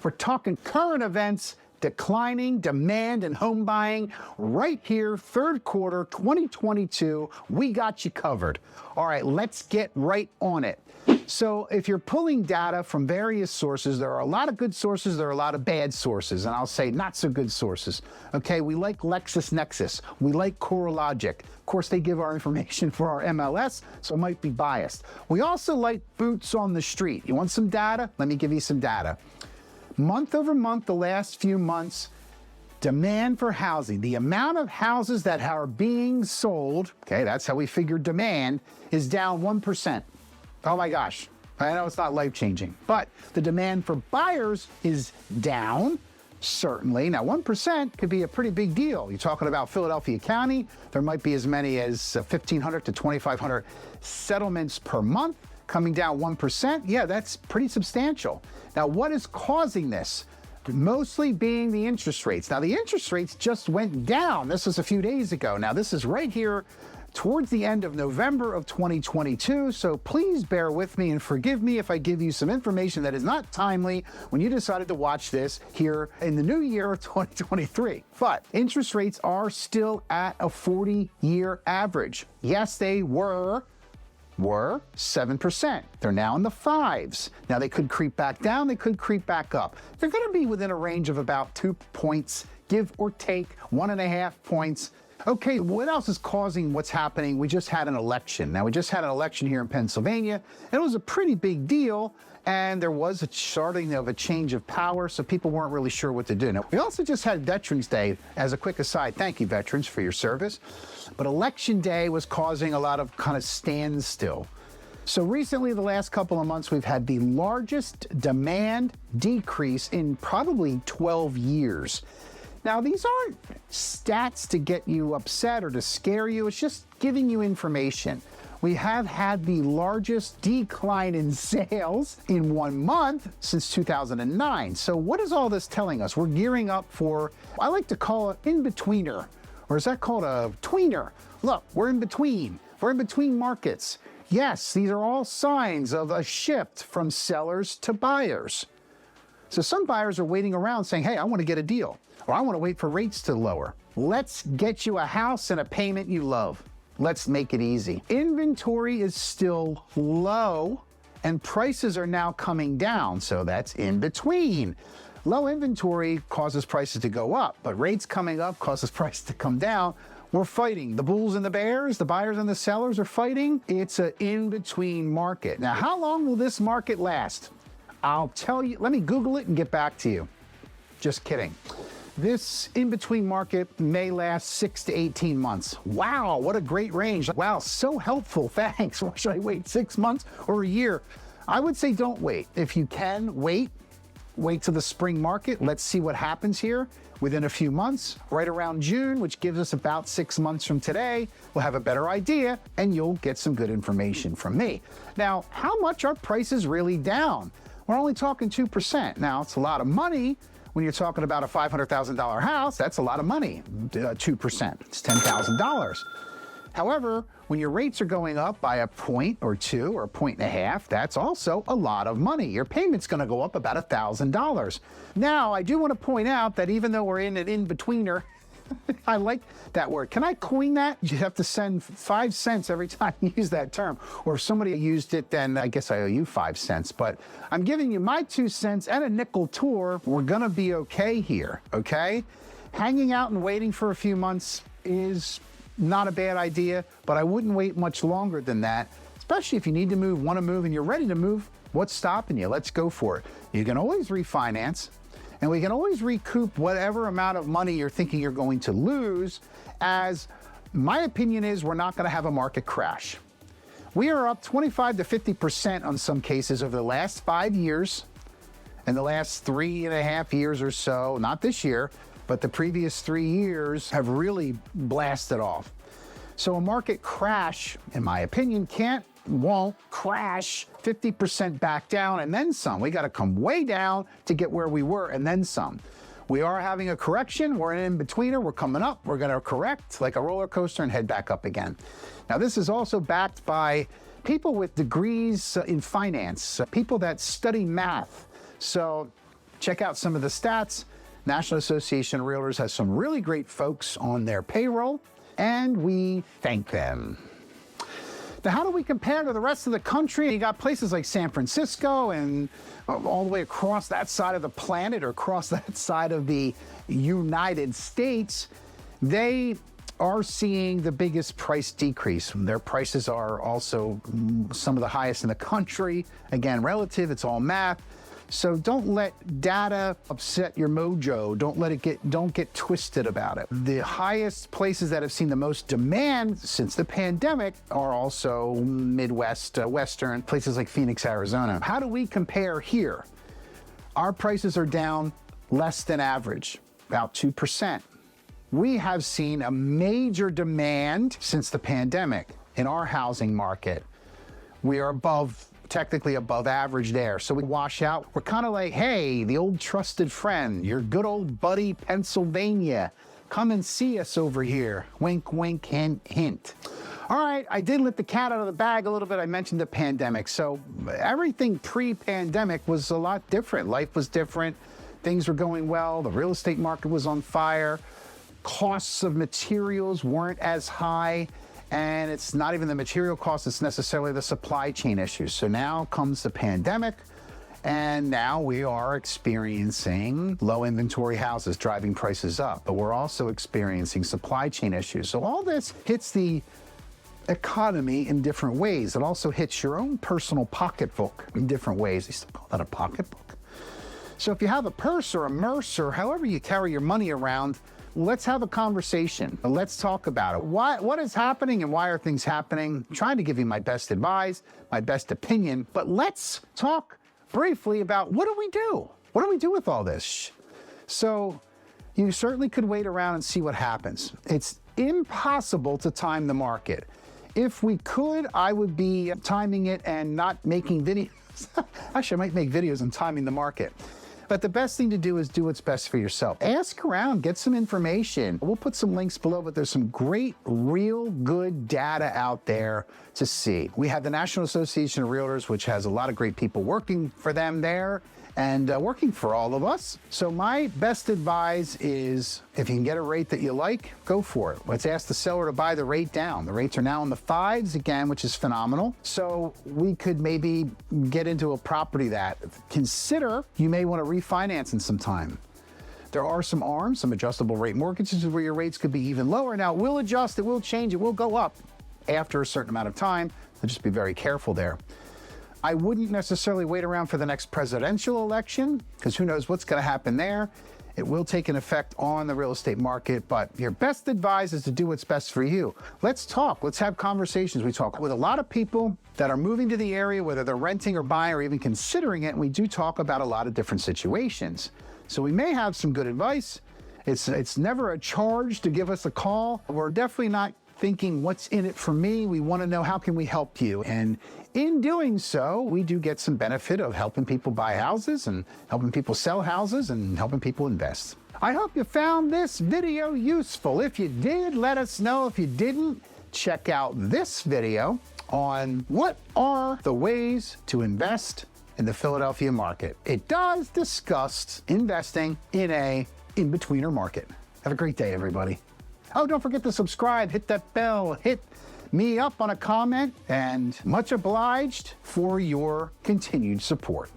We're talking current events, declining demand and home buying right here, third quarter 2022. We got you covered. All right, let's get right on it. So if you're pulling data from various sources, there are a lot of good sources, there are a lot of bad sources, and I'll say not so good sources. Okay, we like LexisNexis, we like CoreLogic. Of course, they give our information for our MLS, so it might be biased. We also like boots on the street. You want some data? Let me give you some data. Month over month, the last few months, demand for housing, the amount of houses that are being sold, okay, that's how we figure demand, is down 1%. Oh my gosh, I know it's not life-changing, but the demand for buyers is down, certainly. Now, 1% could be a pretty big deal. You're talking about Philadelphia County, there might be as many as 1,500 to 2,500 settlements per month. Coming down 1%, yeah, that's pretty substantial. Now, what is causing this? Mostly being the interest rates. Now, the interest rates just went down. This was a few days ago. Now, this is right here towards the end of November of 2022, so please bear with me and forgive me if I give you some information that is not timely when you decided to watch this here in the new year of 2023. But interest rates are still at a 40-year average. Yes, they were 7%. They're now in the 5s. Now they could creep back down, they could creep back up. They're going to be within a range of about 2 points, give or take 1.5 points. Okay, what else is causing what's happening? We just had an election. Now, we just had an election here in Pennsylvania. It was a pretty big deal, and there was a starting of a change of power, so people weren't really sure what to do. Now, we also just had Veterans Day. As a quick aside, thank you, veterans, for your service. But Election Day was causing a lot of kind of standstill. So recently, the last couple of months, we've had the largest demand decrease in probably 12 years. Now, these aren't stats to get you upset or to scare you. It's just giving you information. We have had the largest decline in sales in 1 month since 2009. So what is all this telling us? We're gearing up for, I like to call it in-betweener, or is that called a tweener? Look, we're in between. We're in between markets. Yes, these are all signs of a shift from sellers to buyers. So some buyers are waiting around saying, hey, I want to get a deal, or I want to wait for rates to lower. Let's get you a house and a payment you love. Let's make it easy. Inventory is still low and prices are now coming down, so that's in between. Low inventory causes prices to go up, but rates coming up causes prices to come down. We're fighting. The bulls and the bears, the buyers and the sellers are fighting. It's an in-between market. Now, how long will this market last? I'll tell you, let me Google it and get back to you. Just kidding. This in-between market may last 6 to 18 months. Wow, what a great range. Wow, so helpful, thanks. Why should I wait 6 months or a year? I would say don't wait. If you can, wait to the spring market. Let's see what happens here within a few months. Right around June, which gives us about 6 months from today, we'll have a better idea and you'll get some good information from me. Now, how much are prices really down? We're only talking 2%. Now, it's a lot of money. When you're talking about a $500,000 house, that's a lot of money, 2%. It's $10,000. However, when your rates are going up by a point or two or a point and a half, that's also a lot of money. Your payment's going to go up about $1,000. Now, I do want to point out that even though we're in an in-betweener, I like that word. Can I coin that? You have to send 5 cents every time you use that term. Or if somebody used it, then I guess I owe you 5 cents. But I'm giving you my 2 cents and a nickel tour. We're going to be okay here, okay? Hanging out and waiting for a few months is not a bad idea, but I wouldn't wait much longer than that, especially if you need to move, want to move, and you're ready to move. What's stopping you? Let's go for it. You can always refinance. And we can always recoup whatever amount of money you're thinking you're going to lose, as my opinion is we're not going to have a market crash. We are up 25 to 50% on some cases over the last 5 years and the last 3.5 years or so, not this year, but the previous 3 years have really blasted off. So a market crash, in my opinion, won't crash 50% back down and then some. We got to come way down to get where we were and then some. We are having a correction. We're in betweener. We're coming up. We're going to correct like a roller coaster and head back up again. Now, this is also backed by people with degrees in finance, people that study math. So check out some of the stats. National Association of Realtors has some really great folks on their payroll, and we thank them. Now, how do we compare to the rest of the country? You got places like San Francisco and all the way across that side of the planet or across that side of the United States. They are seeing the biggest price decrease. Their prices are also some of the highest in the country. Again, relative, it's all math. So don't let data upset your mojo. Don't get twisted about it. The highest places that have seen the most demand since the pandemic are also Midwest, Western, places like Phoenix, Arizona. How do we compare here? Our prices are down less than average, about 2%. We have seen a major demand since the pandemic in our housing market. We are technically above average there. So we wash out. We're kind of like, hey, the old trusted friend, your good old buddy Pennsylvania. Come and see us over here. Wink, wink, hint, hint. All right, I did let the cat out of the bag a little bit. I mentioned the pandemic. So everything pre-pandemic was a lot different. Life was different. Things were going well. The real estate market was on fire. Costs of materials weren't as high. And it's not even the material costs, it's necessarily the supply chain issues. So now comes the pandemic, and now we are experiencing low inventory houses driving prices up, but we're also experiencing supply chain issues. So all this hits the economy in different ways. It also hits your own personal pocketbook in different ways. They still call that a pocketbook. So if you have a purse or a merce or however you carry your money around, let's have a conversation. Let's talk about it. What is happening and why are things happening? I'm trying to give you my best advice, my best opinion, but let's talk briefly about what do we do? What do we do with all this? So you certainly could wait around and see what happens. It's impossible to time the market. If we could, I would be timing it and not making videos. Actually, I might make videos on timing the market. But the best thing to do is do what's best for yourself. Ask around, get some information. We'll put some links below, but there's some great, real good data out there to see. We have the National Association of Realtors, which has a lot of great people working for them there and working for all of us. So my best advice is if you can get a rate that you like, go for it. Let's ask the seller to buy the rate down. The rates are now in the 5s again, which is phenomenal. So we could maybe get into a property that consider you may want to refinance in some time. There are some ARMs, some adjustable rate mortgages where your rates could be even lower. Now, it will adjust, it will change, it will go up after a certain amount of time. So just be very careful there. I wouldn't necessarily wait around for the next presidential election because who knows what's going to happen there. It will take an effect on the real estate market, but your best advice is to do what's best for you. Let's talk. Let's have conversations. We talk with a lot of people that are moving to the area, whether they're renting or buying or even considering it, and we do talk about a lot of different situations. So we may have some good advice. It's never a charge to give us a call. We're definitely not thinking what's in it for me. We want to know how can we help you. And in doing so, we do get some benefit of helping people buy houses and helping people sell houses and helping people invest. I hope you found this video useful. If you did, let us know. If you didn't, check out this video on what are the ways to invest in the Philadelphia market. It does discuss investing in a in-betweener market. Have a great day, everybody. Oh, don't forget to subscribe, hit that bell, hit me up on a comment, and much obliged for your continued support.